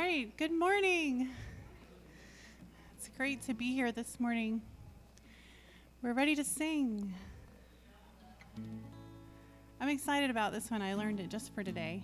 right, good morning. It's great to be here this morning. We're ready to sing. I'm excited about this one. I learned it just for today.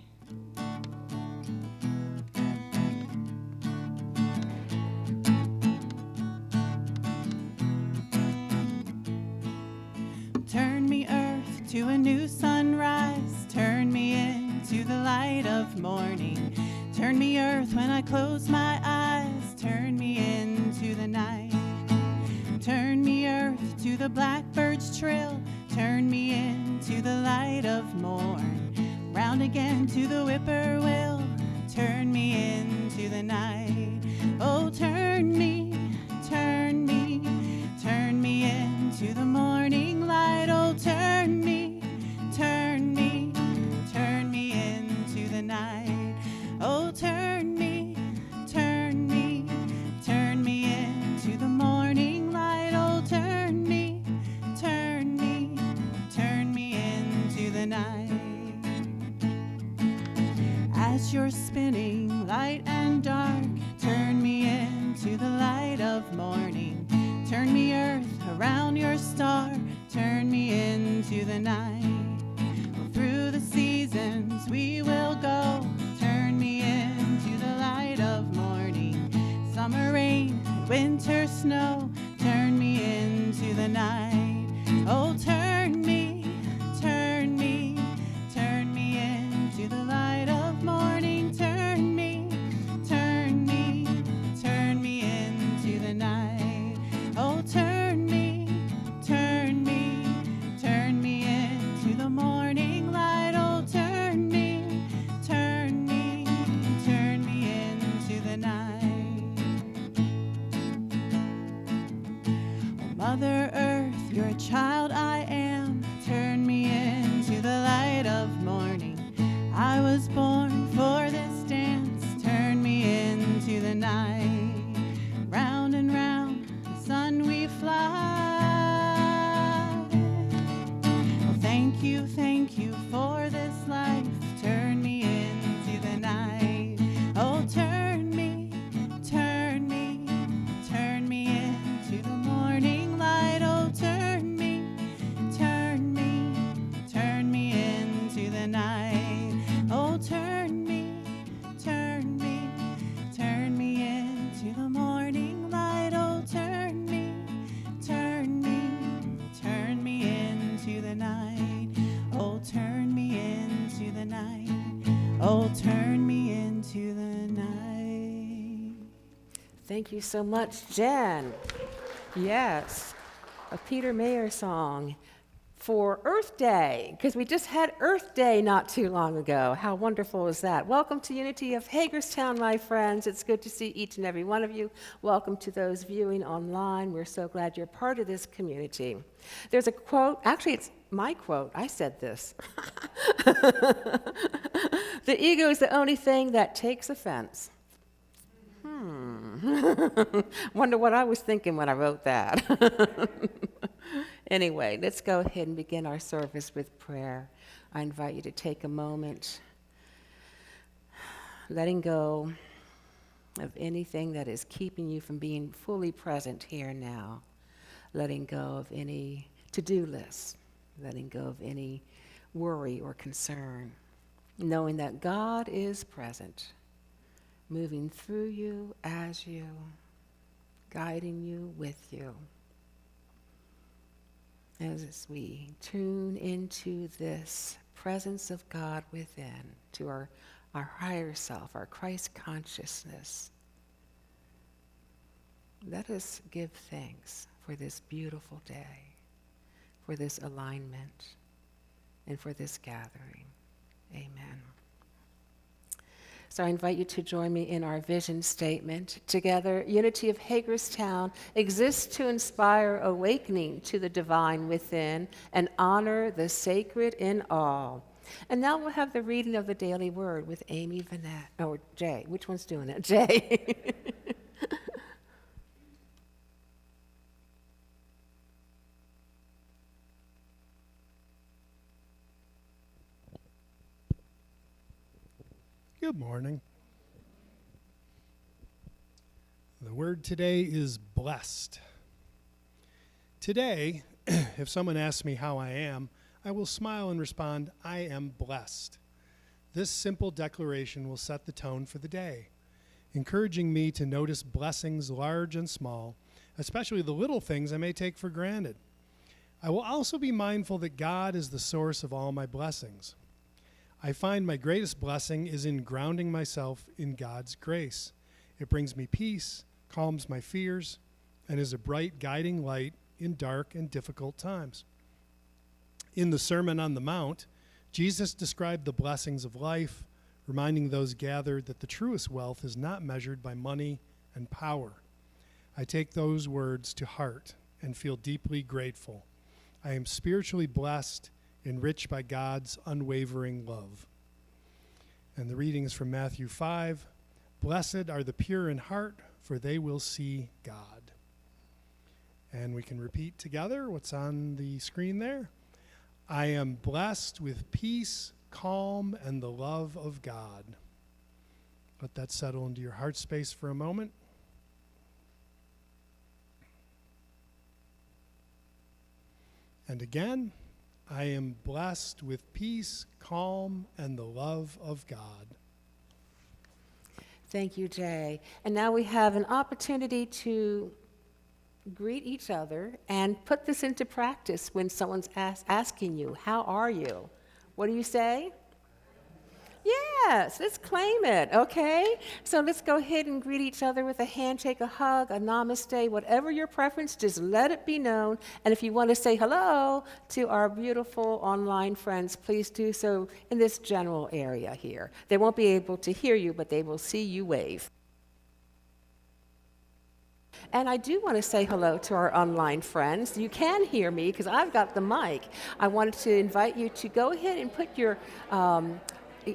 Turn me, earth, to a new sunrise. Turn me into the light of morning. Turn me, earth, when I close my eyes. Turn me into the night. Turn me, earth, to the blackbird's trill. Turn me into the light of morn. Round again to the whippoorwill. Turn me into the night. Oh, turn me, turn me, turn me into the morning light. Oh, turn me, turn me, turn me into the night. Oh, turn me, turn me, turn me into the morning light. Oh, turn me, turn me, turn me into the night. As you're spinning light and dark, turn me into the light of morning. Turn me, earth, around your star. Turn me into the night. Through the seasons we will go. Turn me into the light of morning. Summer rain, winter snow. Turn me into the night. Oh, turn me, turn me, turn me into the light of morning. Turn me, turn me, turn me into the night. Oh, turn me, turn me, turn me into the morning light. Oh, turn me, turn me, turn me into the night. Oh, Mother Earth, you're a child I am. Turn me into the light of morning. I was born for this dance. Turn me into the night. Round and round the sun we fly. Oh, thank you for this life. Turn me into the night. Oh, turn me, turn me, turn me into the morning light. Oh, turn me, turn me, turn me into the night. Oh, turn me, turn me, turn me into the morning light. Oh, turn me, turn me, turn me into the night. Oh, turn me into the night. Oh, turn me into the night. Thank you so much, Jen. Yes, a Peter Mayer song for Earth Day, because we just had Earth Day not too long ago. How wonderful is that? Welcome to Unity of Hagerstown, my friends. It's good to see each and every one of you. Welcome to those viewing online. We're so glad you're part of this community. There's a quote, actually it's my quote, I said this. The ego is the only thing that takes offense. Wonder what I was thinking when I wrote that. Anyway, let's go ahead and begin our service with prayer. I invite you to take a moment, letting go of anything that is keeping you from being fully present here now, letting go of any to-do list, letting go of any worry or concern, knowing that God is present, moving through you, as you, guiding you, with you. As we tune into this presence of God within, to our higher self, our Christ consciousness, let us give thanks for this beautiful day, for this alignment, and for this gathering. Amen. So I invite you to join me in our vision statement. Together, Unity of Hagerstown exists to inspire awakening to the divine within and honor the sacred in all. And now we'll have the reading of the daily word with Amy Vanette, or Jay. Which one's doing it? Jay. Good morning. word today is blessed. Today, if someone asks me how I am, I will smile and respond, I am blessed. This simple declaration will set the tone for the day, encouraging me to notice blessings large and small, especially the little things I may take for granted. I will also be mindful that God is the source of all my blessings. I find my greatest blessing is in grounding myself in God's grace. It brings me peace, calms my fears, and is a bright guiding light in dark and difficult times. In the Sermon on the Mount, Jesus described the blessings of life, reminding those gathered that the truest wealth is not measured by money and power. I take those words to heart and feel deeply grateful. I am spiritually blessed, enriched by God's unwavering love. And the reading is from Matthew 5. Blessed are the pure in heart, for they will see God. And we can repeat together what's on the screen there. I am blessed with peace, calm, and the love of God. Let that settle into your heart space for a moment. And again, I am blessed with peace, calm, and the love of God. Thank you, Jay. And now we have an opportunity to greet each other and put this into practice when someone's asking you, how are you? What do you say? Yes, let's claim it, okay? So let's go ahead and greet each other with a handshake, a hug, a namaste, whatever your preference, just let it be known. And if you want to say hello to our beautiful online friends, please do so in this general area here. They won't be able to hear you, but they will see you wave. And I do want to say hello to our online friends. You can hear me because I've got the mic. I wanted to invite you to go ahead and put your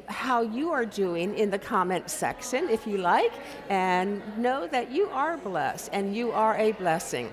how you are doing in the comment section, if you like, and know that you are blessed and you are a blessing.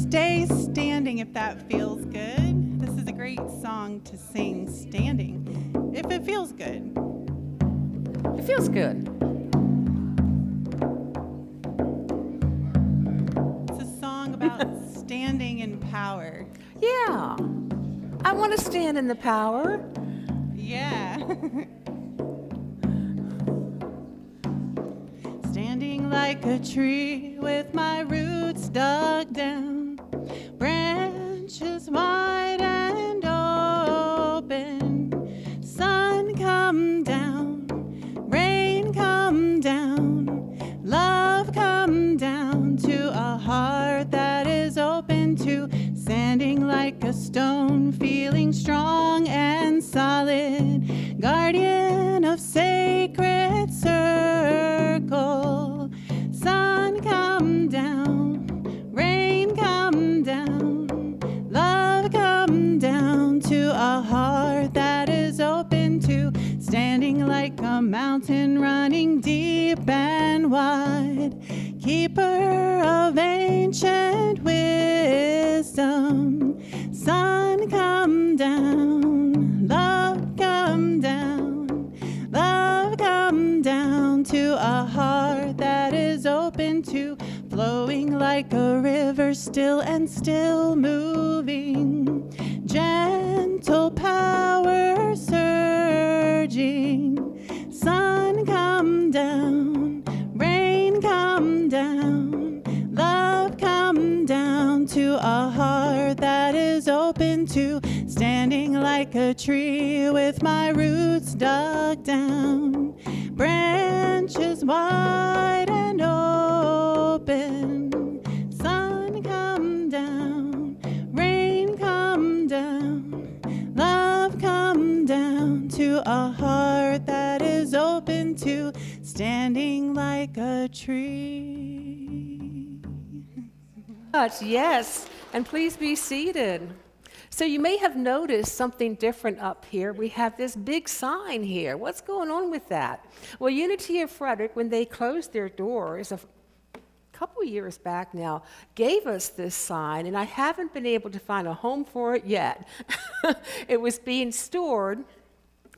Stay standing if that feels good. This is a great song to sing standing, if it feels good. It feels good. It's a song about standing in power. Yeah. I want to stand in the power. Yeah. Standing like a tree with my roots dug down, branches wide and open. Sun come down, rain come down, love come down to a heart that is open to standing like a stone, feeling strong and solid, guardian of sacred circle. Sun come down, rain come down, love come down to a heart that is open to standing like a mountain running deep and wide, keeper of ancient wisdom. Sun come down, love come down, love come down to a heart that is open open to, flowing like a river, still and still moving. Gentle power surging. Sun come down, rain come down, love come down to a heart that is open to, standing like a tree with my roots dug down, branches wide and open. Sun come down, rain come down, love come down to a heart that is open to, standing like a tree. Yes, and please be seated. So you may have noticed something different up here. We have this big sign here. What's going on with that? Well, Unity of Frederick, when they closed their doors a couple years back now, gave us this sign, and I haven't been able to find a home for it yet. It was being stored,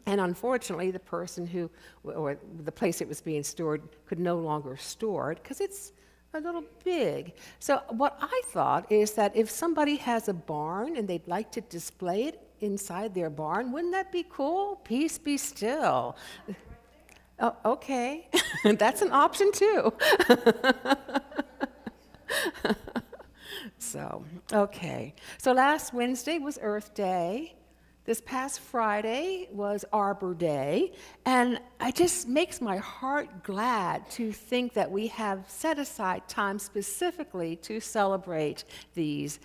and unfortunately, the person who, or the place it was being stored, could no longer store it because it's a little big. So what I thought is that if somebody has a barn and they'd like to display it inside their barn, wouldn't that be cool? Peace be still. Oh, okay, that's an option too. So, okay. So last Wednesday was Earth Day. This past Friday was Arbor Day, and it just makes my heart glad to think that we have set aside time specifically to celebrate these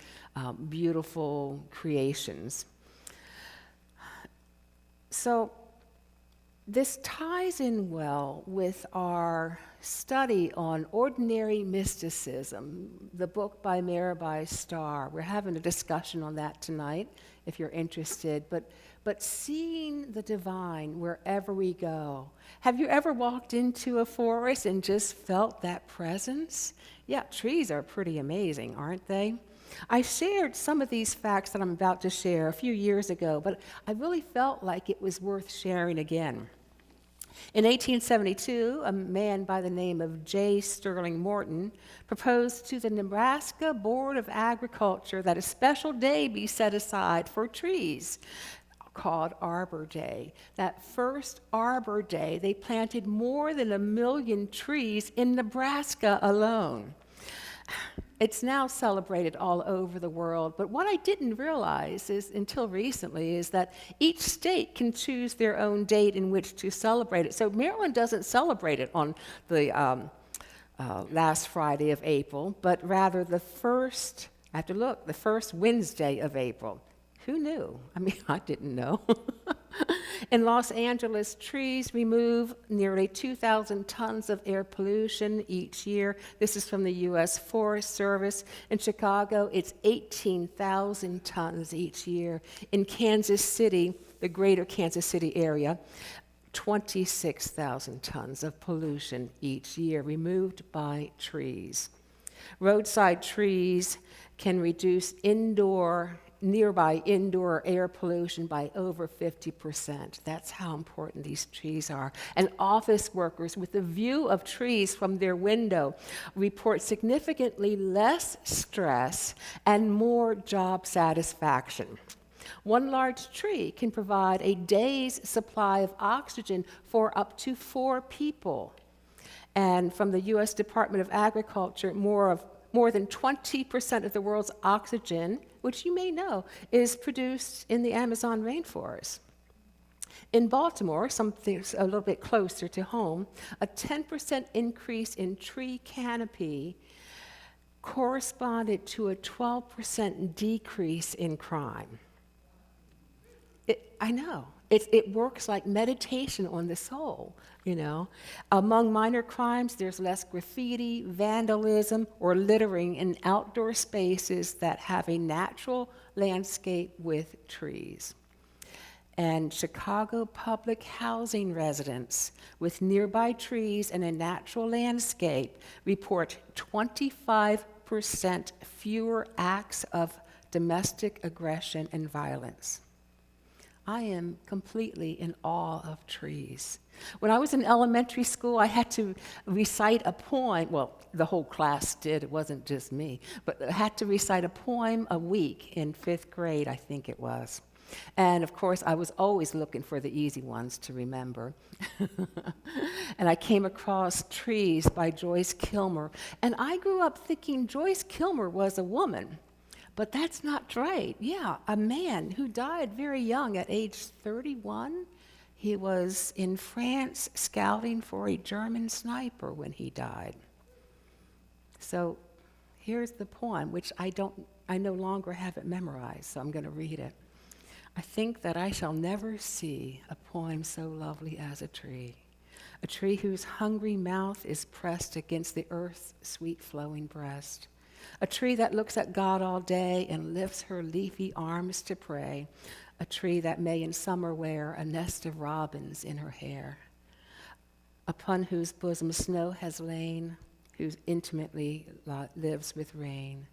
beautiful creations. So this ties in well with our study on ordinary mysticism, the book by Mirabai Starr. We're having a discussion on that tonight, if you're interested, but seeing the divine wherever we go. Have you ever walked into a forest and just felt that presence? Yeah, trees are pretty amazing, aren't they? I shared some of these facts that I'm about to share a few years ago, but I really felt like it was worth sharing again. In 1872, a man by the name of J. Sterling Morton proposed to the Nebraska Board of Agriculture that a special day be set aside for trees called Arbor Day. That first Arbor Day, they planted more than 1 million trees in Nebraska alone. It's now celebrated all over the world, but what I didn't realize is, until recently, is that each state can choose their own date in which to celebrate it. So Maryland doesn't celebrate it on the last Friday of April, but rather the first Wednesday of April. Who knew? I mean, I didn't know. In Los Angeles, trees remove nearly 2,000 tons of air pollution each year. This is from the U.S. Forest Service. In Chicago, it's 18,000 tons each year. In Kansas City, the greater Kansas City area, 26,000 tons of pollution each year removed by trees. Roadside trees can reduce nearby indoor air pollution by over 50%. That's how important these trees are. And office workers with the view of trees from their window report significantly less stress and more job satisfaction. One large tree can provide a day's supply of oxygen for up to 4 people. And from the U.S. Department of Agriculture, more than 20% of the world's oxygen, which you may know, is produced in the Amazon rainforest. In Baltimore, something a little bit closer to home, a 10% increase in tree canopy corresponded to a 12% decrease in crime. I know. It works like meditation on the soul, you know. Among minor crimes, there's less graffiti, vandalism, or littering in outdoor spaces that have a natural landscape with trees. And Chicago public housing residents with nearby trees and a natural landscape report 25% fewer acts of domestic aggression and violence. I am completely in awe of trees. When I was in elementary school, I had to recite a poem. Well, the whole class did, it wasn't just me, but I had to recite a poem a week in 5th grade, I think it was. And of course, I was always looking for the easy ones to remember. And I came across Trees by Joyce Kilmer. And I grew up thinking Joyce Kilmer was a woman. But that's not right. Yeah, a man who died very young at age 31. He was in France scouting for a German sniper when he died. So here's the poem, which I no longer have it memorized, so I'm going to read it. I think that I shall never see a poem so lovely as a tree whose hungry mouth is pressed against the earth's sweet flowing breast. A tree that looks at God all day and lifts her leafy arms to pray. A tree that may in summer wear a nest of robins in her hair. Upon whose bosom snow has lain, whose intimately lives with rain.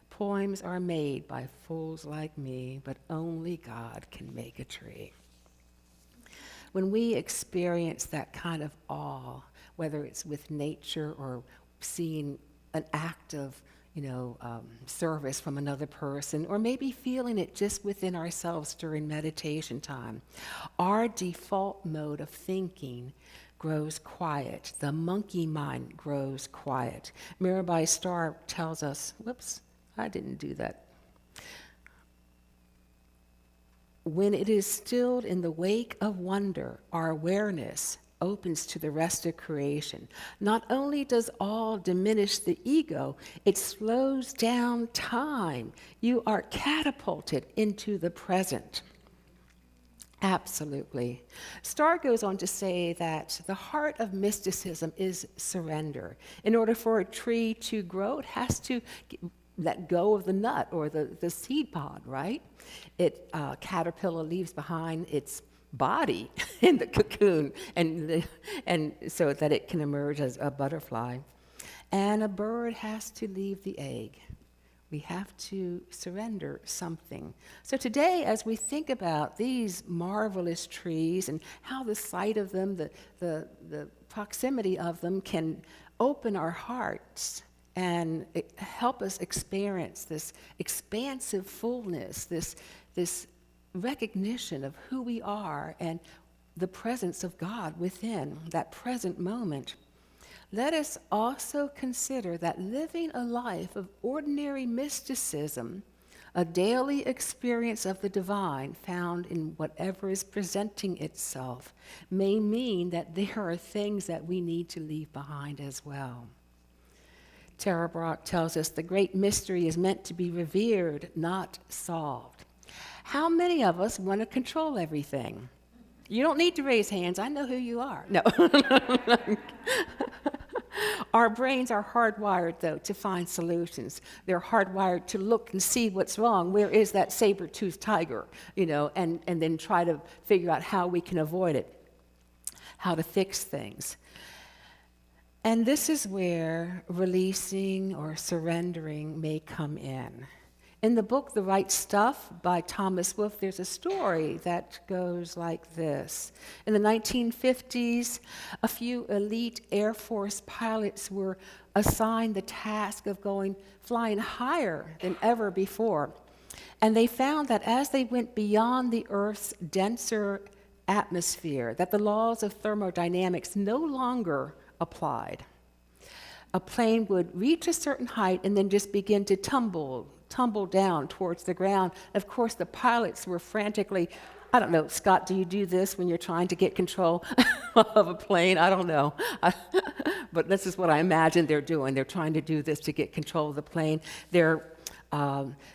Poems are made by fools like me, but only God can make a tree. When we experience that kind of awe, whether it's with nature or seeing an act of service from another person, or maybe feeling it just within ourselves during meditation time, our default mode of thinking grows quiet. The monkey mind grows quiet. Mirabai Starr tells us, whoops, I didn't do that. When it is stilled in the wake of wonder, our awareness opens to the rest of creation. Not only does all diminish the ego, it slows down time. You are catapulted into the present. Absolutely. Starr goes on to say that the heart of mysticism is surrender. In order for a tree to grow, it has to let go of the nut or the seed pod, right? Caterpillar leaves behind its body in the cocoon, and so that it can emerge as a butterfly. And a bird has to leave the egg. We have to surrender something. So today, as we think about these marvelous trees and how the sight of them, the proximity of them can open our hearts and help us experience this expansive fullness, this recognition of who we are and the presence of God within that present moment. Let us also consider that living a life of ordinary mysticism, a daily experience of the divine found in whatever is presenting itself, may mean that there are things that we need to leave behind as well. Tara Brach tells us the great mystery is meant to be revered, not solved. How many of us want to control everything? You don't need to raise hands. I know who you are. No. Our brains are hardwired, though, to find solutions. They're hardwired to look and see what's wrong. Where is that saber-toothed tiger? And then try to figure out how we can avoid it, how to fix things. And this is where releasing or surrendering may come in. In the book, The Right Stuff by Thomas Wolfe, there's a story that goes like this. In the 1950s, a few elite Air Force pilots were assigned the task of flying higher than ever before. And they found that as they went beyond the Earth's denser atmosphere, that the laws of thermodynamics no longer applied. A plane would reach a certain height and then just begin to tumble down towards the ground. Of course, the pilots were frantically, I don't know, Scott, do you do this when you're trying to get control of a plane? I don't know. But this is what I imagine they're doing. They're trying to do this to get control of the plane. They're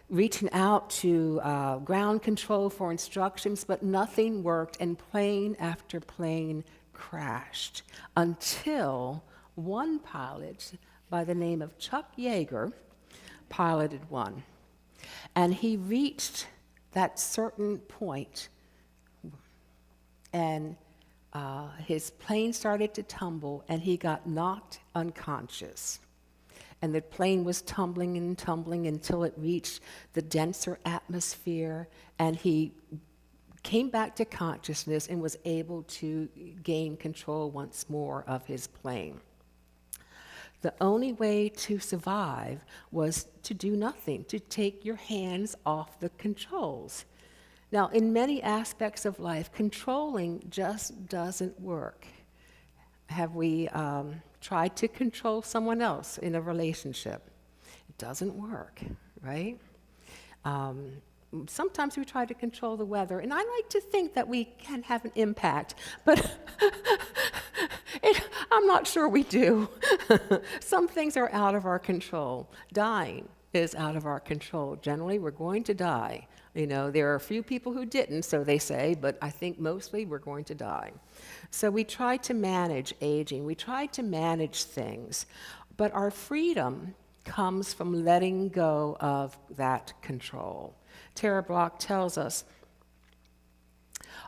reaching out to ground control for instructions, but nothing worked, and plane after plane crashed until one pilot by the name of Chuck Yeager piloted one. And he reached that certain point, and his plane started to tumble, and he got knocked unconscious. And the plane was tumbling and tumbling until it reached the denser atmosphere, and he came back to consciousness and was able to gain control once more of his plane. The only way to survive was to do nothing, to take your hands off the controls. Now, in many aspects of life, controlling just doesn't work. Have we tried to control someone else in a relationship? It doesn't work, right? Sometimes we try to control the weather, and I like to think that we can have an impact, but I'm not sure we do. Some things are out of our control. Dying is out of our control. Generally, we're going to die. You know, there are a few people who didn't, so they say, but I think mostly we're going to die. So we try to manage aging. We try to manage things, but our freedom comes from letting go of that control. Tara Brach tells us,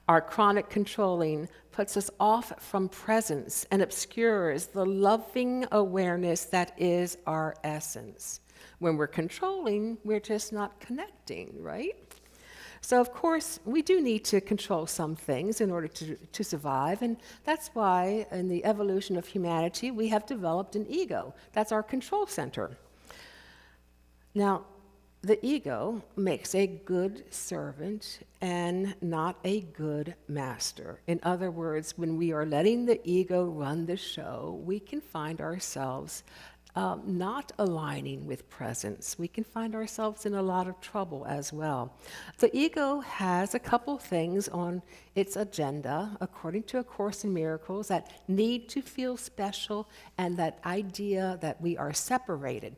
our chronic controlling puts us off from presence and obscures the loving awareness that is our essence. When we're controlling, we're just not connecting, right? So, of course, we do need to control some things in order to survive, and that's why in the evolution of humanity, we have developed an ego. That's our control center. Now, the ego makes a good servant and not a good master. In other words, when we are letting the ego run the show, we can find ourselves not aligning with presence. We can find ourselves in a lot of trouble as well. The ego has a couple things on its agenda, according to A Course in Miracles, that need to feel special, and that idea that we are separated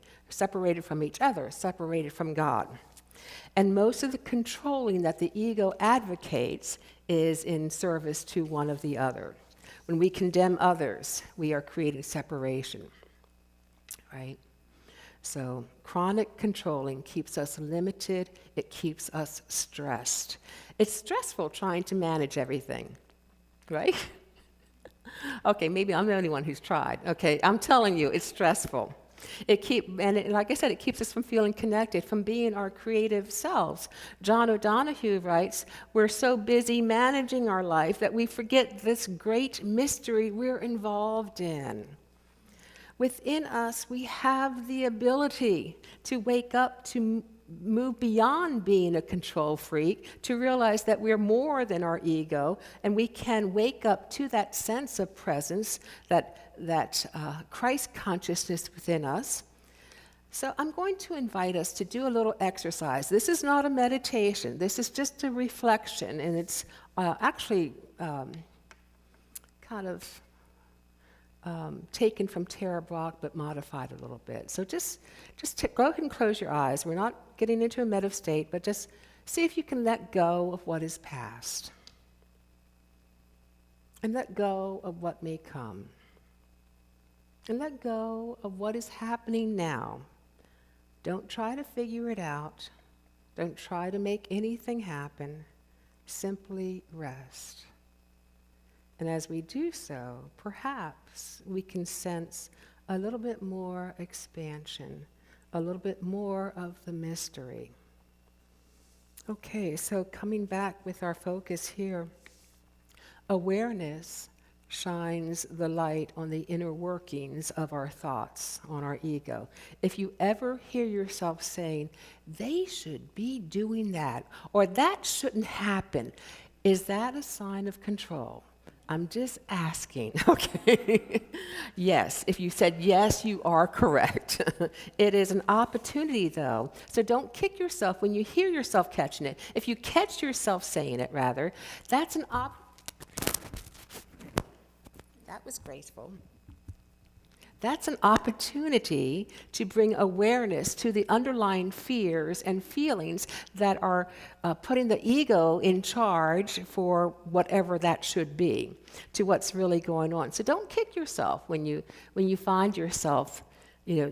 from each other, separated from God. And most of the controlling that the ego advocates is in service to one of the other. When we condemn others, we are creating separation. Right? So chronic controlling keeps us limited, it keeps us stressed. It's stressful trying to manage everything, right? Okay, maybe I'm the only one who's tried. Okay, I'm telling you, it's stressful. Like I said, it keeps us from feeling connected, from being our creative selves. John O'Donohue writes, we're so busy managing our life that we forget this great mystery we're involved in. Within us, we have the ability to wake up, to move beyond being a control freak, to realize that we're more than our ego, and we can wake up to that sense of presence, that Christ consciousness within us. So I'm going to invite us to do a little exercise. This is not a meditation. This is just a reflection, and it's actually kind of taken from Tara Brach, but modified a little bit. So just go ahead and close your eyes. We're not getting into a meditative state, but just see if you can let go of what is past. And let go of what may come. And let go of what is happening now. Don't try to figure it out. Don't try to make anything happen. Simply rest. And as we do so, perhaps we can sense a little bit more expansion, a little bit more of the mystery. Okay, so coming back with our focus here, awareness shines the light on the inner workings of our thoughts, on our ego. If you ever hear yourself saying, they should be doing that, or that shouldn't happen, is that a sign of control? I'm just asking, okay? Yes, if you said yes, you are correct. It is an opportunity, though, so don't kick yourself when you hear yourself catching it. If you catch yourself saying it, rather, that's an that was graceful. That's an opportunity to bring awareness to the underlying fears and feelings that are putting the ego in charge for whatever that should be, to what's really going on. So don't kick yourself when you find yourself,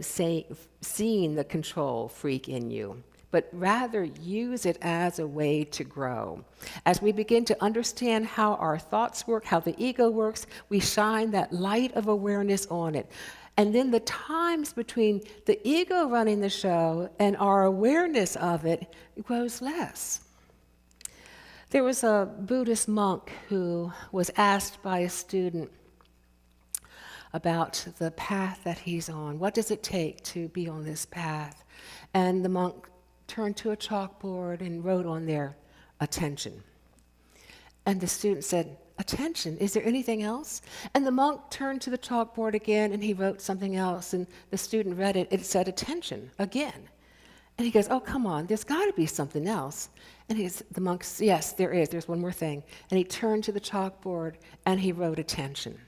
seeing the control freak in you, but rather use it as a way to grow. As we begin to understand how our thoughts work, how the ego works, we shine that light of awareness on it. And then the times between the ego running the show and our awareness of it grows less. There was a Buddhist monk who was asked by a student about the path that he's on. What does it take to be on this path? And the monk turned to a chalkboard and wrote on there, attention. And the student said, attention, is there anything else? And the monk turned to the chalkboard again and he wrote something else, and the student read it. It said attention again. And he goes, oh, come on, there's got to be something else. And the monk says, yes, there is. There's one more thing. And he turned to the chalkboard and he wrote attention.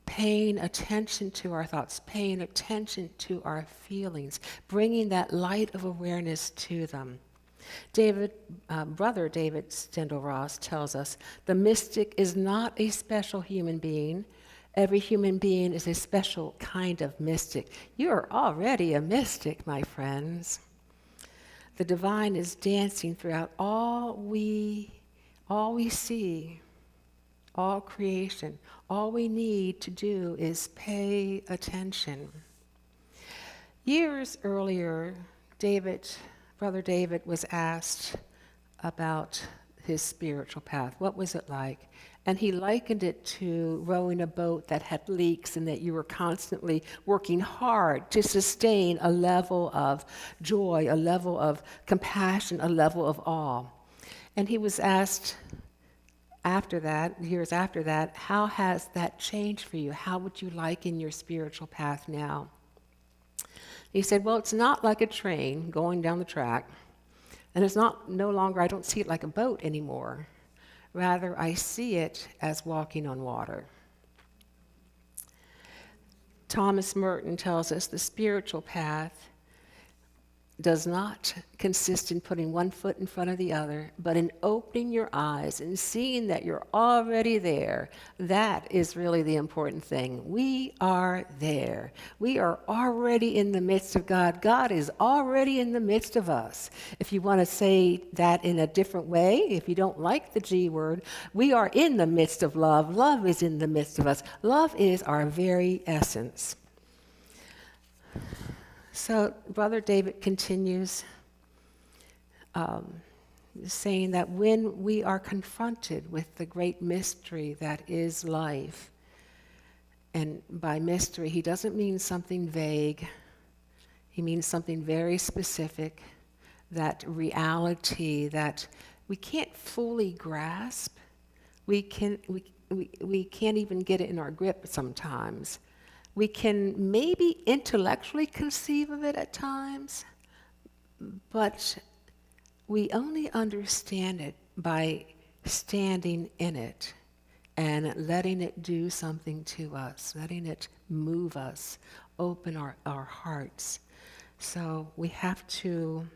Paying attention to our thoughts, paying attention to our feelings, bringing that light of awareness to them. Brother David Steindl-Rast tells us, the mystic is not a special human being. Every human being is a special kind of mystic. You are already a mystic, my friends. The divine is dancing throughout all we see, all creation. All we need to do is pay attention. Years earlier, Brother David was asked about his spiritual path. What was it like? And he likened it to rowing a boat that had leaks and that you were constantly working hard to sustain a level of joy, a level of compassion, a level of awe. And he was asked after that, years after that, how has that changed for you? How would you liken your spiritual path now? He said, well, it's not like a train going down the track, and it's no longer, I don't see it like a boat anymore. Rather, I see it as walking on water. Thomas Merton tells us the spiritual path does not consist in putting one foot in front of the other, but in opening your eyes and seeing that you're already there. That is really the important thing. We are there. We are already in the midst of God. God is already in the midst of us. If you want to say that in a different way, if you don't like the G word, we are in the midst of love. Love is in the midst of us. Love is our very essence. So Brother David continues saying that when we are confronted with the great mystery that is life, and by mystery he doesn't mean something vague, he means something very specific, that reality that we can't fully grasp, we can't even get it in our grip sometimes. We can maybe intellectually conceive of it at times, but we only understand it by standing in it and letting it do something to us, letting it move us, open our hearts. So we have to,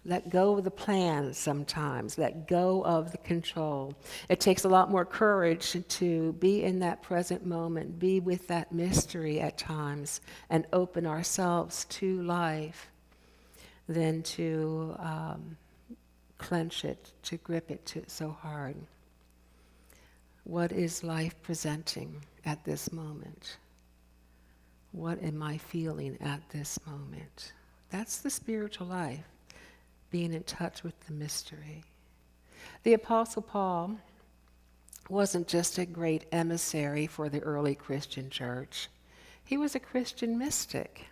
let go of the plans sometimes, let go of the control. It takes a lot more courage to be in that present moment, be with that mystery at times, and open ourselves to life than to clench it, to grip it so hard. What is life presenting at this moment? What am I feeling at this moment? That's the spiritual life. Being in touch with the mystery. The Apostle Paul wasn't just a great emissary for the early Christian church. He was a Christian mystic.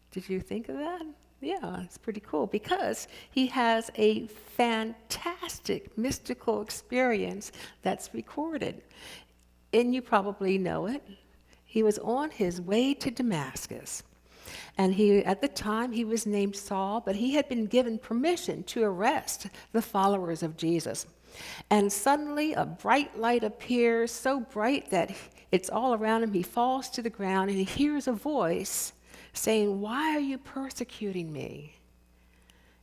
Did you think of that? Yeah, it's pretty cool because he has a fantastic mystical experience that's recorded. And you probably know it. He was on his way to Damascus. And at the time, he was named Saul, but he had been given permission to arrest the followers of Jesus. And suddenly, a bright light appears, so bright that it's all around him. He falls to the ground, and he hears a voice saying, "Why are you persecuting me?"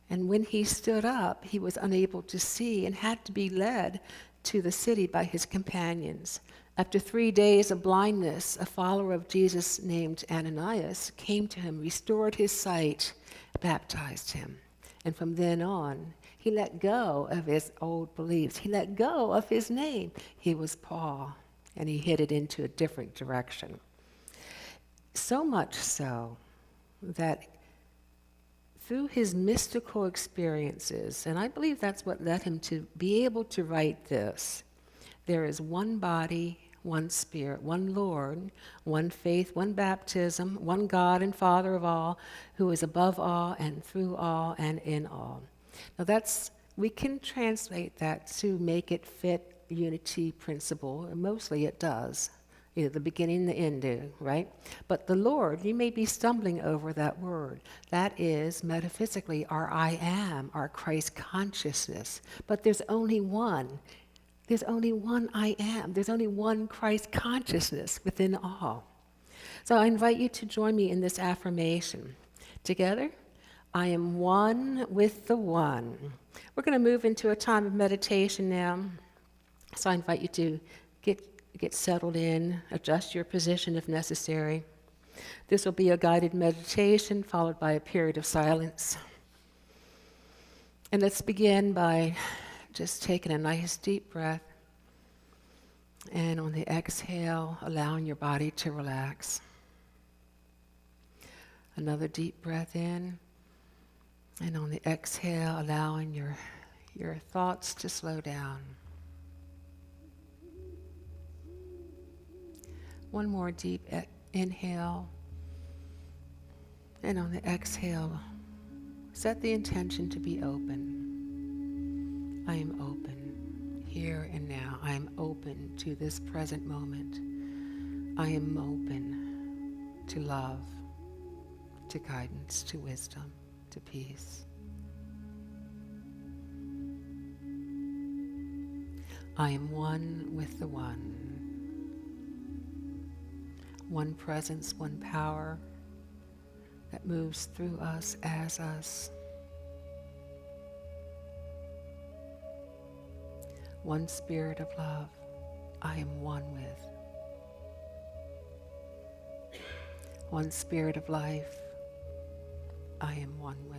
And when he stood up, he was unable to see and had to be led to the city by his companions. After 3 days of blindness, a follower of Jesus named Ananias came to him, restored his sight, baptized him. And from then on, he let go of his old beliefs. He let go of his name. He was Paul, and he headed into a different direction. So much so that through his mystical experiences, and I believe that's what led him to be able to write this. There is one body, one Spirit, one Lord, one faith, one baptism, one God and Father of all, who is above all and through all and in all. Now we can translate that to make it fit unity principle, and mostly it does. The beginning, the end, right? But the Lord, you may be stumbling over that word. That is, metaphysically, our I am, our Christ consciousness. But there's only one. There's only one I am. There's only one Christ consciousness within all. So I invite you to join me in this affirmation. Together, I am one with the one. We're going to move into a time of meditation now. So I invite you to get settled in, adjust your position if necessary. This will be a guided meditation followed by a period of silence. And let's begin by just taking a nice deep breath. And on the exhale, allowing your body to relax. Another deep breath in. And on the exhale, allowing your thoughts to slow down. One more deep inhale. And on the exhale, set the intention to be open. I am open here and now. I am open to this present moment. I am open to love, to guidance, to wisdom, to peace. I am one with the one. One presence, one power that moves through us as us. One spirit of love I am one with. One spirit of life I am one with.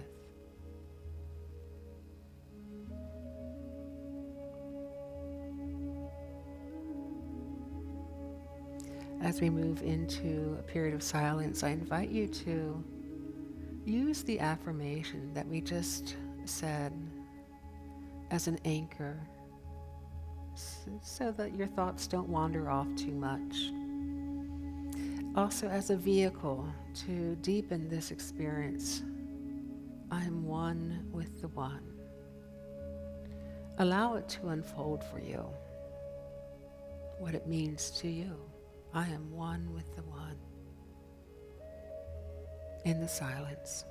As we move into a period of silence, I invite you to use the affirmation that we just said as an anchor so that your thoughts don't wander off too much. Also as a vehicle to deepen this experience. I am one with the one. Allow it to unfold for you what it means to you. I am one with the one. In the silence.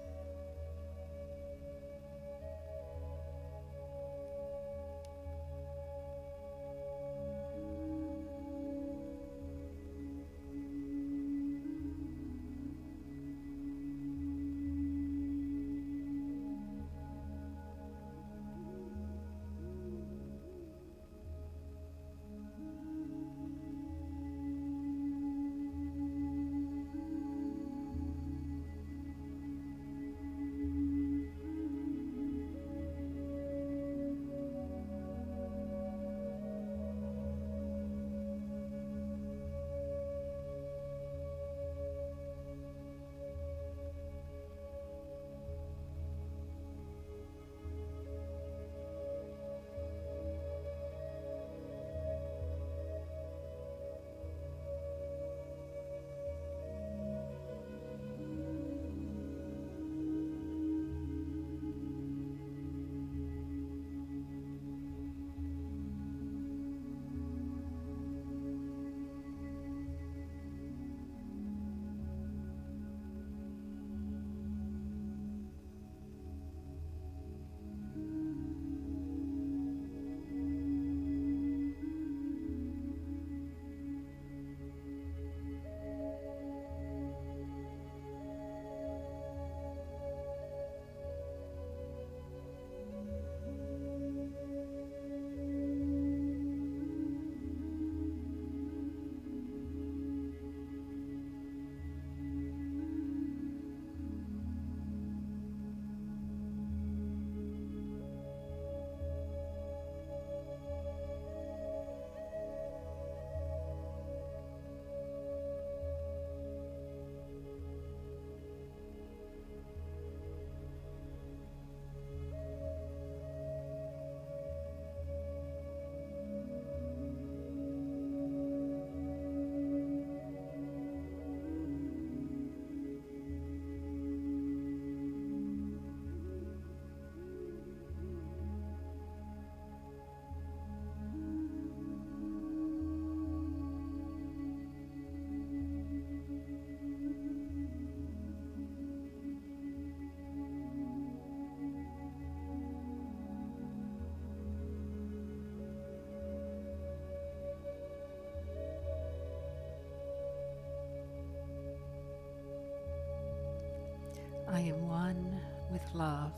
I am one with love.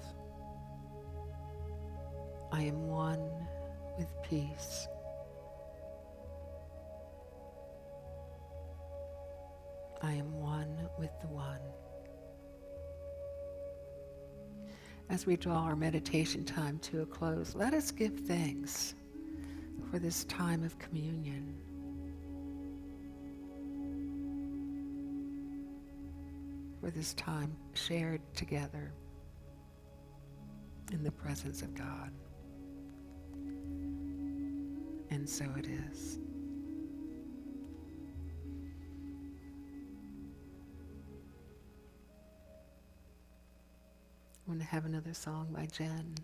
I am one with peace. I am one with the One. As we draw our meditation time to a close, let us give thanks for this time of communion. For this time shared together in the presence of God. And so it is. I'm going to have another song by Jen.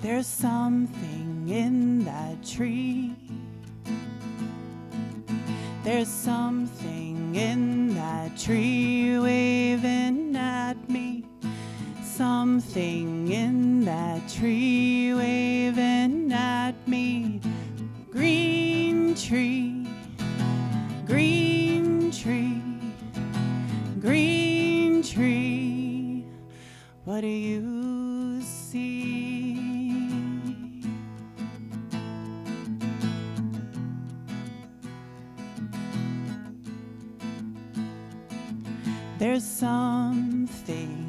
There's something in that tree. There's something in that tree waving at me. Something in that tree waving at me. Green tree, green tree, green tree. What do you see? There's something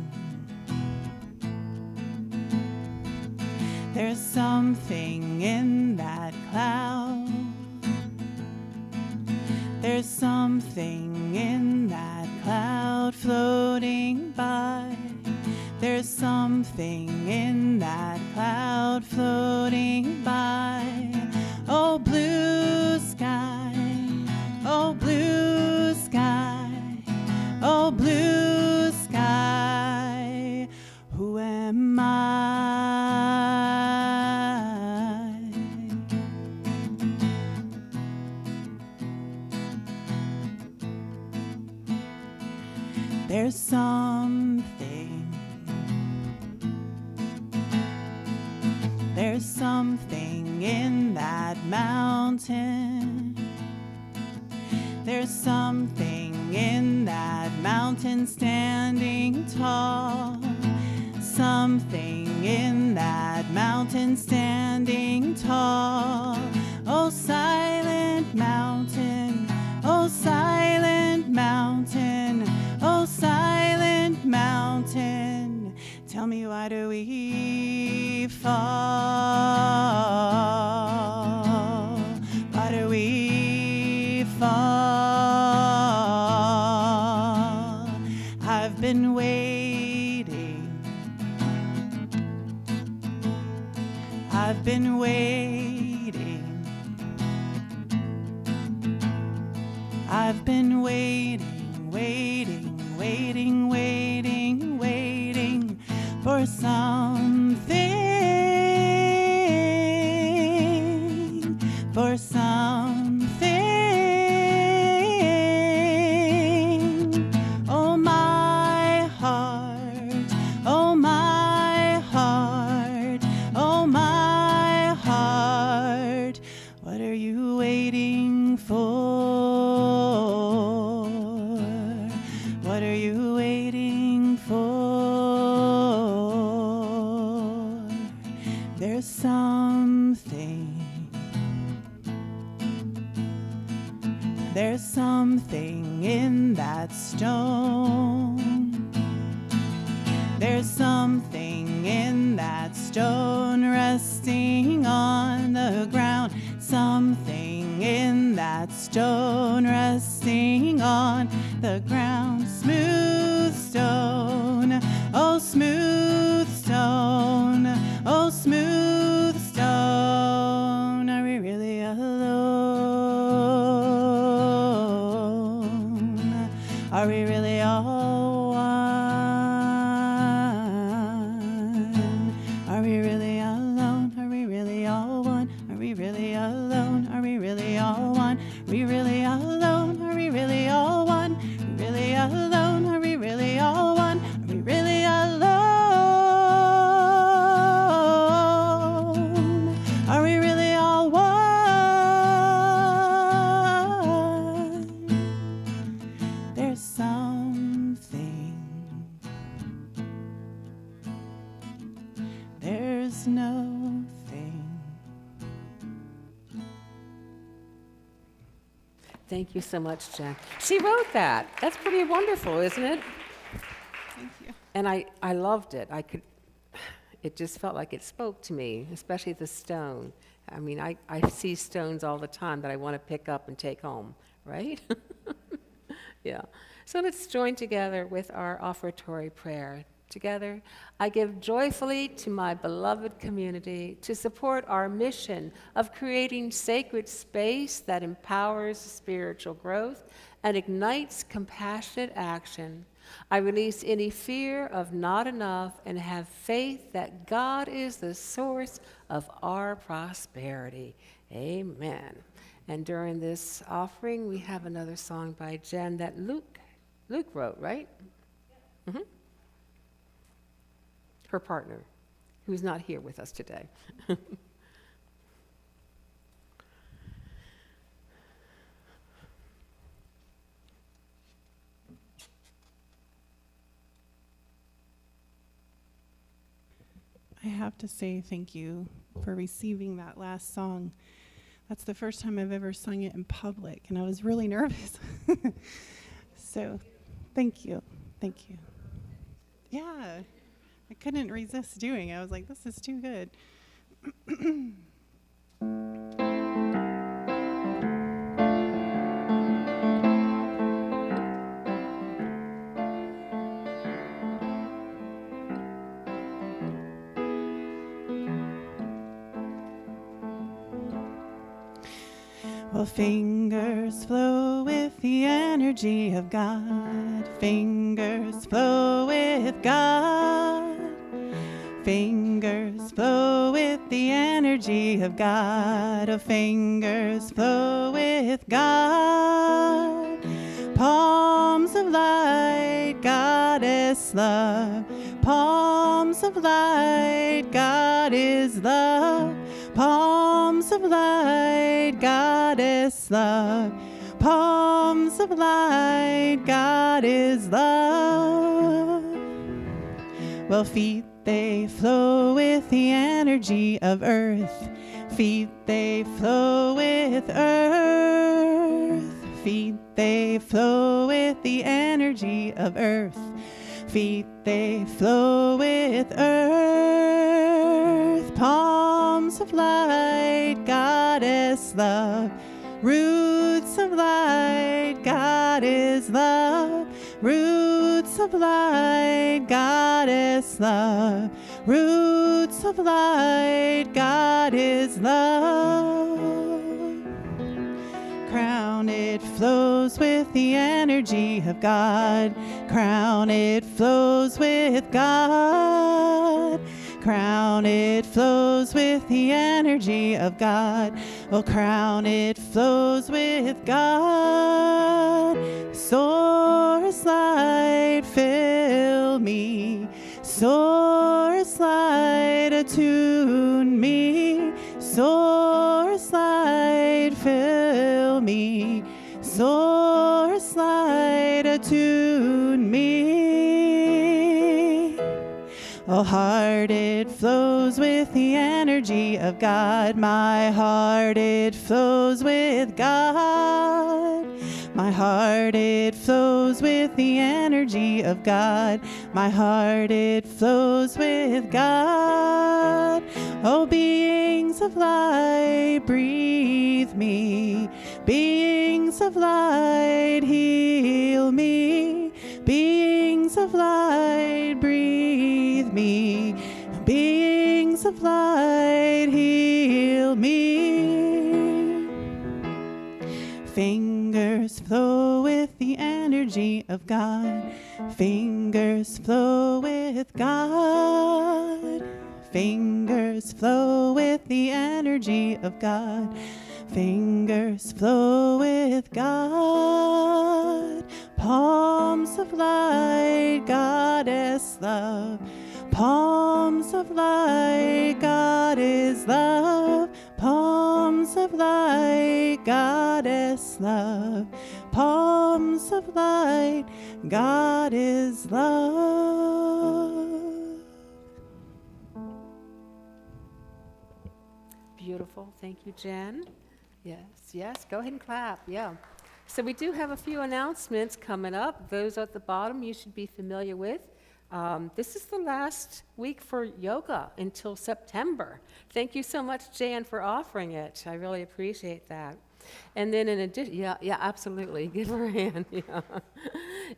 in that cloud. There's something in that cloud floating by. There's something in that cloud floating by. Oh, blue sky, oh, blue sky, oh, blue sky. Who am I? There's something in that mountain. There's something in that mountain standing tall. Something in that mountain standing tall. Oh, silent mountain, oh, silent mountain, oh, silent mountain. Tell me, why do we fall? Why do we fall? I've been waiting. I've been waiting. I've been waiting, waiting, waiting, waiting, waiting for something, for something. Oh, my heart, oh, my heart, oh, my heart. What are you waiting for? What are you waiting for? There's something in that stone. There's something in that stone resting on the ground. Something in that stone resting on the ground. Smooth stone, oh, smooth stone, oh, smooth stone. Are we really alone? Are we really all one? Are we really alone? Are we really all one? Are we really alone? Are we really all one? Are we really alone? Are we really all one? Are we really alone? Are we really all one? Are we really alone? Are we really all one? There's something. There's no thing. Thank you so much, Jen. She wrote that. That's pretty wonderful, isn't it? Thank you. And I loved it. It just felt like it spoke to me, especially the stone. I mean, I see stones all the time that I want to pick up and take home, right? Yeah. So let's join together with our offertory prayer. Together, I give joyfully to my beloved community to support our mission of creating sacred space that empowers spiritual growth and ignites compassionate action. I release any fear of not enough and have faith that God is the source of our prosperity. Amen. And during this offering, we have another song by Jen that Luke wrote, right? Mm-hmm. Her partner, who's not here with us today. I have to say thank you for receiving that last song. That's the first time I've ever sung it in public, and I was really nervous. So, thank you. Thank you. Yeah, I couldn't resist doing it. I was like, this is too good. Well, fingers flow with the energy of God. Fingers flow with God. Fingers flow with the energy of God. Oh, fingers flow with God. Palms of light, Goddess love. Palms of light, God is love. Palms of light, Goddess love. Palms of light, God is love. Well, feet, they flow with the energy of earth. Feet, they flow with earth. Feet, they flow with the energy of earth. Feet, they flow with earth. Palms of light, Goddess love. Roots of light, God is love. Roots of light, Goddess love. Roots of light, God is love. Crown, it flows with the energy of God. Crown, it flows with God. Crown, it flows with the energy of God. Oh, crown, it flows with God. Source light, fill me. Source light, attune me. Source light, fill me. Source light, attune me. Oh, heart, it flows with the energy of God. My heart, it flows with God. My heart, it flows with the energy of God. My heart, it flows with God. Oh, beings of light, breathe me. Beings of light, heal me. Beings of light, breathe me. Beings of light, heal me. Fingers flow with the energy of God. Fingers flow with God. Fingers flow with the energy of God. Fingers flow with God. Palms of light, Goddess love. Palms of light, God is love. Palms of light, Goddess love. Palms of light, God is love. Beautiful. Thank you, Jen. Yes, yes. Go ahead and clap. Yeah. So we do have a few announcements coming up. Those at the bottom you should be familiar with. This is the last week for yoga until September. Thank you so much, Jan, for offering it. I really appreciate that. And then in addition, yeah, absolutely. Give her a hand. Yeah.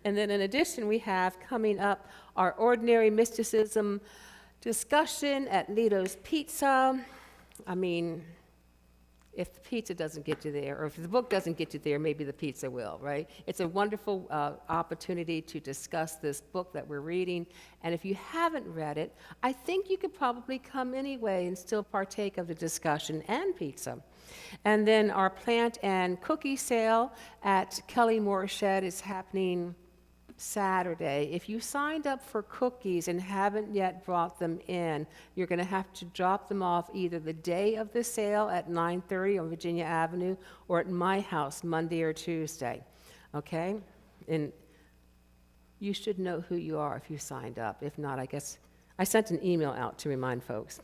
And then in addition, we have coming up our ordinary mysticism discussion at Lito's Pizza. I mean, if the pizza doesn't get you there, or if the book doesn't get you there, maybe the pizza will, right? It's a wonderful opportunity to discuss this book that we're reading. And if you haven't read it, I think you could probably come anyway and still partake of the discussion and pizza. And then our plant and cookie sale at Kelly Moore Shed is happening Saturday. If you signed up for cookies and haven't yet brought them in, you're going to have to drop them off either the day of the sale at 9:30 on Virginia Avenue or at my house Monday or Tuesday. Okay? And you should know who you are if you signed up. If not, I guess I sent an email out to remind folks.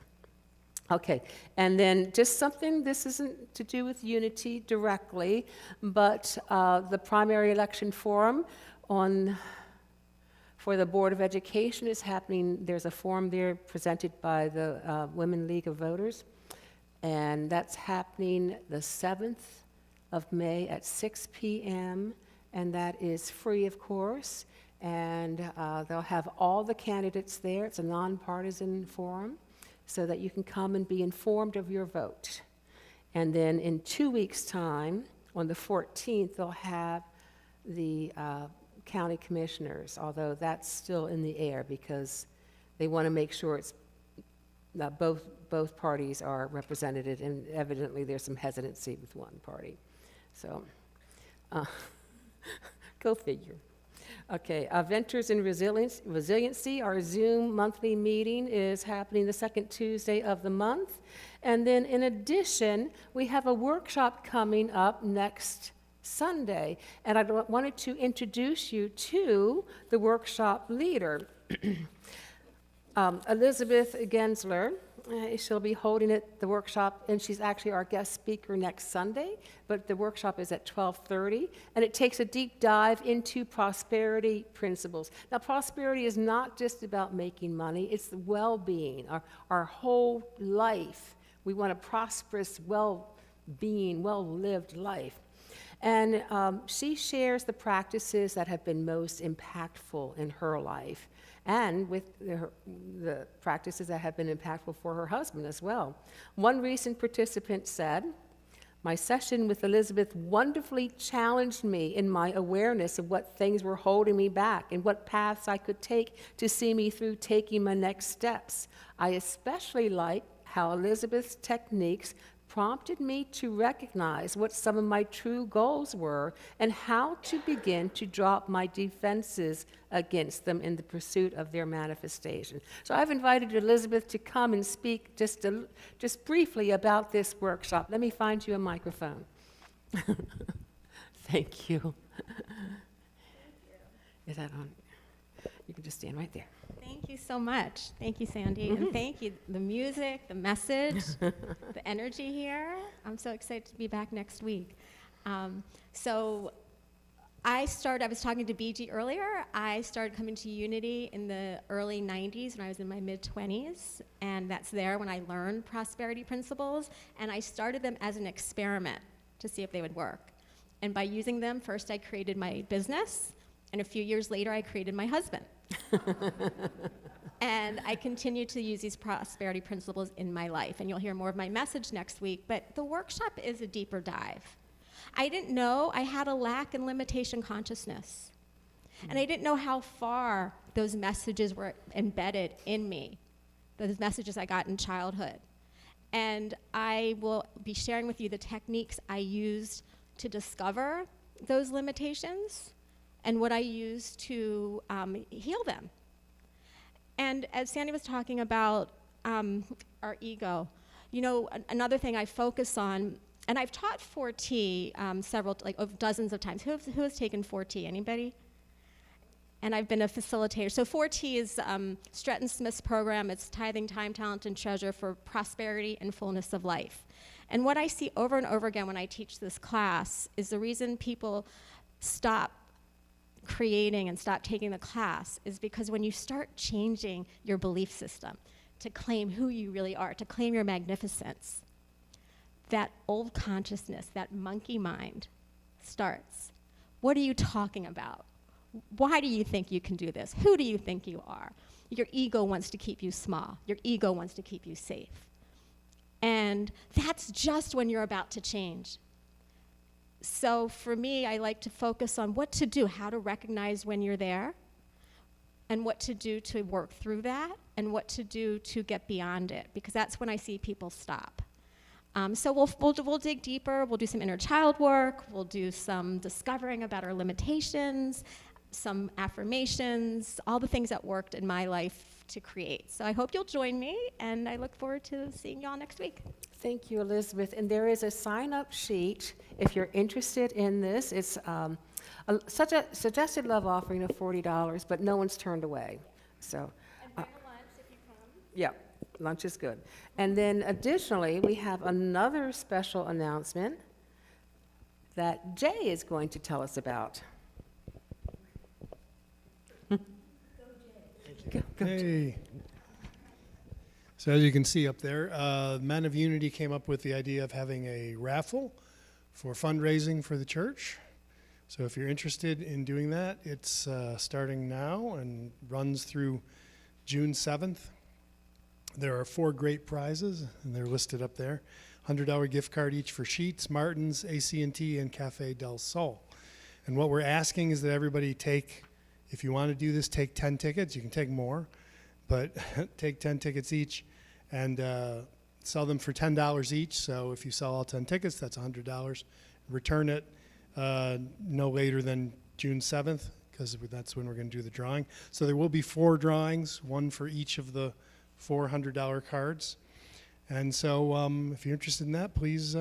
Okay, and then just something, this isn't to do with Unity directly, but the primary election forum for the Board of Education is happening. There's a forum there presented by the Women League of Voters, and that's happening the 7th of May at 6 p.m., and that is free, of course, and they'll have all the candidates there. It's a nonpartisan forum, so that you can come and be informed of your vote. And then in 2 weeks' time, on the 14th, they'll have the county commissioners, although that's still in the air because they want to make sure it's that both parties are represented, and evidently there's some hesitancy with one party. So, go figure. Okay, Ventures in Resiliency, our Zoom monthly meeting is happening the second Tuesday of the month. And then in addition, we have a workshop coming up next Sunday. And I wanted to introduce you to the workshop leader, Elizabeth Gensler. She'll be holding the workshop, and she's actually our guest speaker next Sunday, but the workshop is at 12:30, and it takes a deep dive into prosperity principles. Now, prosperity is not just about making money, it's the well-being, our whole life. We want a prosperous, well-being, well-lived life. And she shares the practices that have been most impactful in her life, and with the practices that have been impactful for her husband as well. One recent participant said, "My session with Elizabeth wonderfully challenged me in my awareness of what things were holding me back and what paths I could take to see me through taking my next steps. I especially like how Elizabeth's techniques prompted me to recognize what some of my true goals were and how to begin to drop my defenses against them in the pursuit of their manifestation." So I've invited Elizabeth to come and speak just briefly about this workshop. Let me find you a microphone. Thank you. Is that on? You can just stand right there. Thank you so much. Thank you, Sandy. And thank you. The music, the message, the energy here. I'm so excited to be back next week. So I was talking to BG earlier. I started coming to Unity in the early 90s when I was in my mid-20s. And that's there when I learned prosperity principles. And I started them as an experiment to see if they would work. And by using them, first I created my business. And a few years later, I created my husband. And I continue to use these prosperity principles in my life. And you'll hear more of my message next week. But the workshop is a deeper dive. I didn't know I had a lack and limitation consciousness. And I didn't know how far those messages were embedded in me, those messages I got in childhood. And I will be sharing with you the techniques I used to discover those limitations and what I used to heal them. And as Sandy was talking about our ego, you know, another thing I focus on, and I've taught 4T several, like dozens of times. Who has taken 4T? Anybody? And I've been a facilitator. So 4T is Stretton Smith's program. It's tithing, time, talent, and treasure for prosperity and fullness of life. And what I see over and over again when I teach this class is the reason people stop creating and stop taking the class is because when you start changing your belief system to claim who you really are, to claim your magnificence, that old consciousness, that monkey mind starts. What are you talking about? Why do you think you can do this? Who do you think you are? Your ego wants to keep you small. Your ego wants to keep you safe. And that's just when you're about to change. So for me, I like to focus on what to do, how to recognize when you're there, and what to do to work through that, and what to do to get beyond it, because that's when I see people stop. So we'll dig deeper, we'll do some inner child work, we'll do some discovering about our limitations, some affirmations, all the things that worked in my life to create. So I hope you'll join me, and I look forward to seeing y'all next week. Thank you, Elizabeth. And there is a sign-up sheet if you're interested in this. It's such a suggested love offering of $40, but no one's turned away. So, And bring a lunch if you come. yeah, lunch is good. And then additionally, we have another special announcement that Jay is going to tell us about. Hey. So as you can see up there, Men of Unity came up with the idea of having a raffle for fundraising for the church. So if you're interested in doing that, it's starting now and runs through June 7th. There are 4 great prizes, and they're listed up there. $100 gift card each for Sheetz, Martin's, AC&T, and Cafe del Sol. And what we're asking is that everybody take, if you want to do this, take 10 tickets. You can take more, but take 10 tickets each and sell them for $10 each. So if you sell all 10 tickets, that's $100. Return it no later than June 7th, because that's when we're going to do the drawing. So there will be 4 drawings, one for each of the $400 cards. And so if you're interested in that, please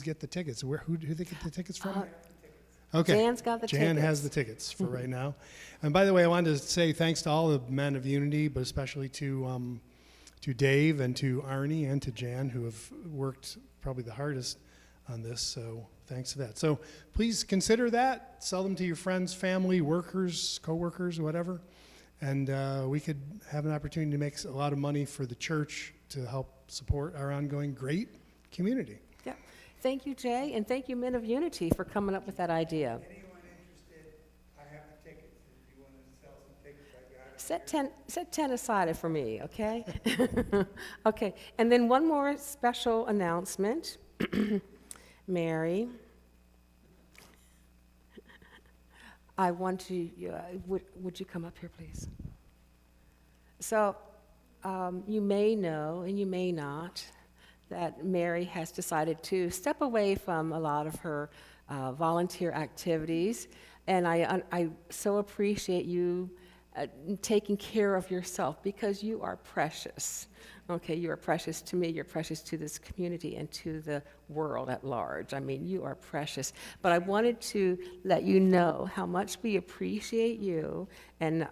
get the tickets. Who do they get the tickets from? Okay. Jan's got the Jan tickets. has the tickets for right now. And by the way, I wanted to say thanks to all the Men of Unity, but especially to Dave and to Arnie and to Jan, who have worked probably the hardest on this. So thanks to that. So please consider that. Sell them to your friends, family, workers, co-workers, whatever. And we could have an opportunity to make a lot of money for the church to help support our ongoing great community. Yeah. Thank you, Jay, and thank you, Men of Unity, for coming up with that idea. Anyone interested, I have the tickets. If you want to sell some tickets, I got it. Set 10 aside for me, okay? Okay, and then one more special announcement. Mary, I want to, would you come up here, please? So, you may know, and you may not, that Mary has decided to step away from a lot of her volunteer activities, and I so appreciate you taking care of yourself, because you are precious. Okay, you are precious to me, you're precious to this community and to the world at large. I mean, you are precious. But I wanted to let you know how much we appreciate you, and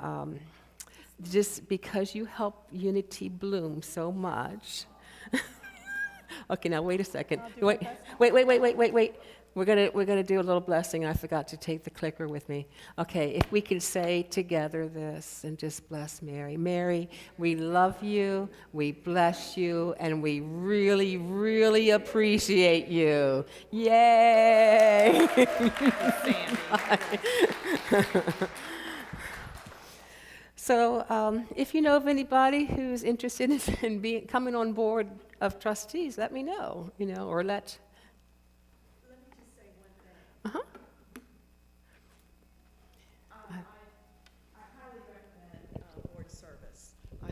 just because you help Unity bloom so much. Okay, now wait a second. Wait. We're gonna do a little blessing. I forgot to take the clicker with me. Okay, if we could say together this and just bless Mary. Mary, we love you, we bless you, and we really, really appreciate you. Yay! So, if you know of anybody who's interested in coming on board of trustees, let me know. Or let.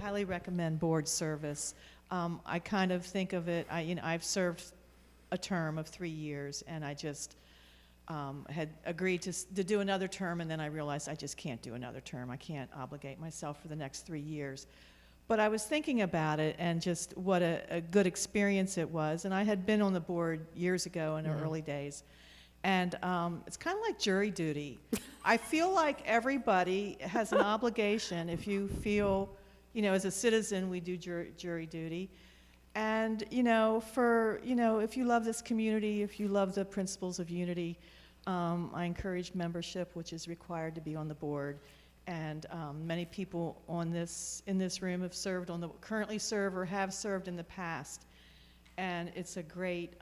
highly recommend board service. I kind of think of it, I've served a term of 3 years, and I just had agreed to do another term, and then I realized I just can't do another term. I can't obligate myself for the next 3 years. But I was thinking about it and just what a good experience it was. And I had been on the board years ago in the early days. And it's kind of like jury duty. I feel like everybody has an obligation. If you feel, as a citizen, we do jury duty. And, if you love this community, if you love the principles of unity, I encourage membership, which is required to be on the board. And many people in this room have served currently serve or have served in the past. And it's a great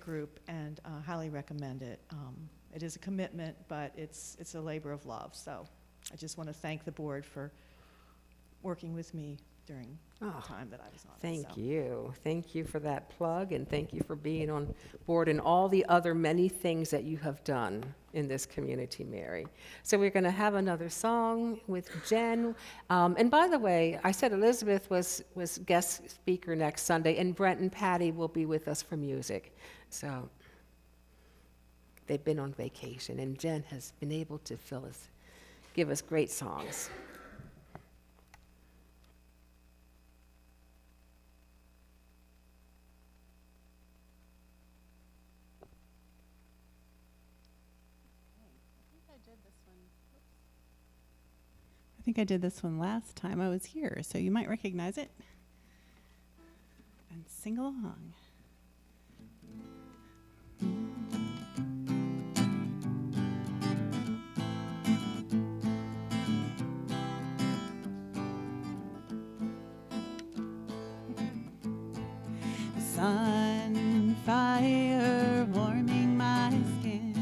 group, and highly recommend it. It is a commitment, but it's a labor of love. So I just want to thank the board for working with me during the time that I was on. Thank you. Thank you for that plug, and thank you for being on board and all the other many things that you have done in this community, Mary. So we're going to have another song with Jen. And by the way, I said Elizabeth was guest speaker next Sunday, and Brent and Patty will be with us for music. So they've been on vacation, and Jen has been able to give us great songs. I think I did this one last time I was here, so you might recognize it. And sing along. Sun, fire, warming my skin.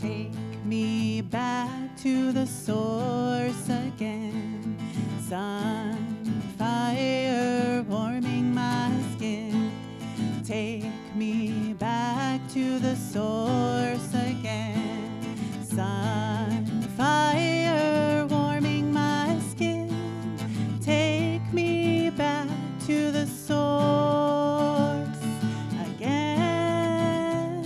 Take me back to the source again. Sun, fire, warming my skin. Take me back to the source again. Sun, fire, warming my skin. Take me back to the source again.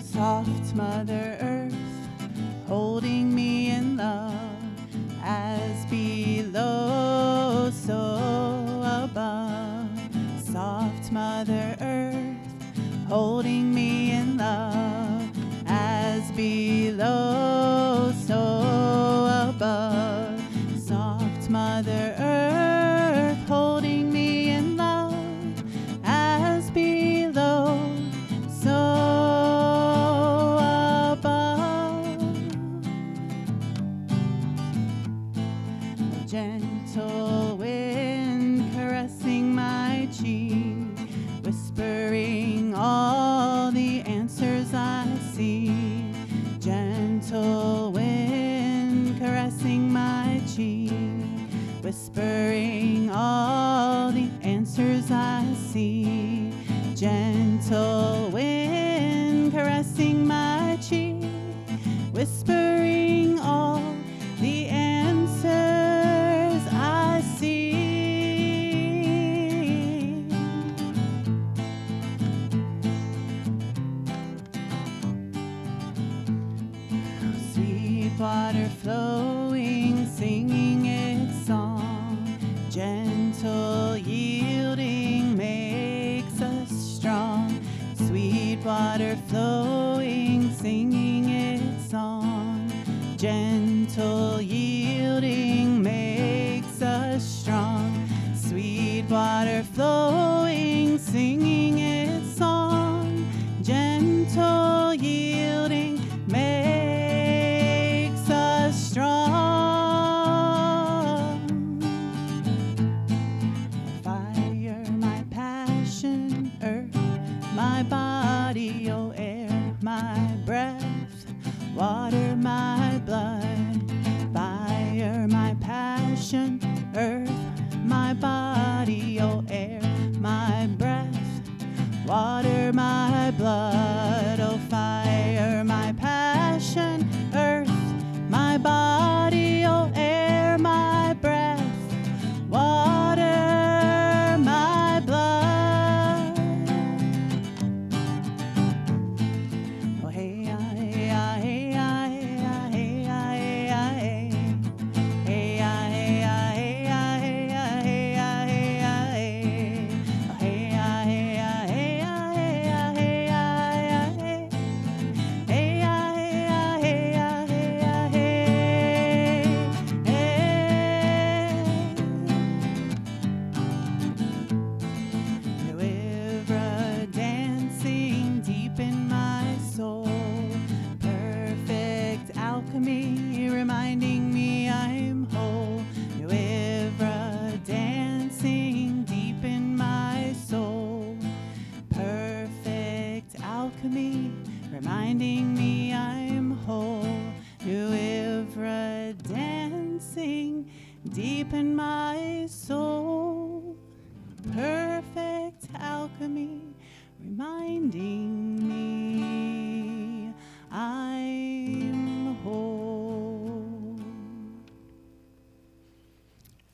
Soft Mother Earth, holding me in love, as below, so above. Soft Mother Earth, holding me in love, as below, so above. Soft Mother Earth, holding me in love, as below, so gentle wind caressing my cheek, whispering all the answers I see. Gentle wind caressing my cheek, whispering all the answers I see. Gentle wind caressing my cheek, whispering all the answers I see. Sweet water flowing, singing its song. Gentle yielding makes us strong. Sweet water flowing, singing its song. Gentle yielding makes us strong. Sweet water flowing, singing its song. Gentle yielding makes us strong. Fire, my passion, earth, my body, oh air, my breath, water, my blood. Fire, my passion, earth, my body, oh air, my breath, water, my blood. Oh fire, my passion, earth, my body. alchemy, reminding me I'm whole. New Ivra dancing deep in my soul. Perfect alchemy, reminding me I'm whole.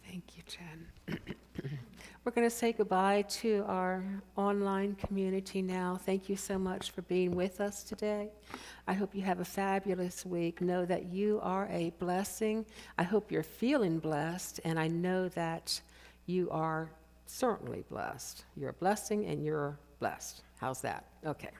Thank you, Jen. We're going to say goodbye to our online community now. Thank you so much for being with us today. I hope you have a fabulous week. Know that you are a blessing. I hope you're feeling blessed, and I know that you are certainly blessed. You're a blessing and you're blessed. How's that? Okay.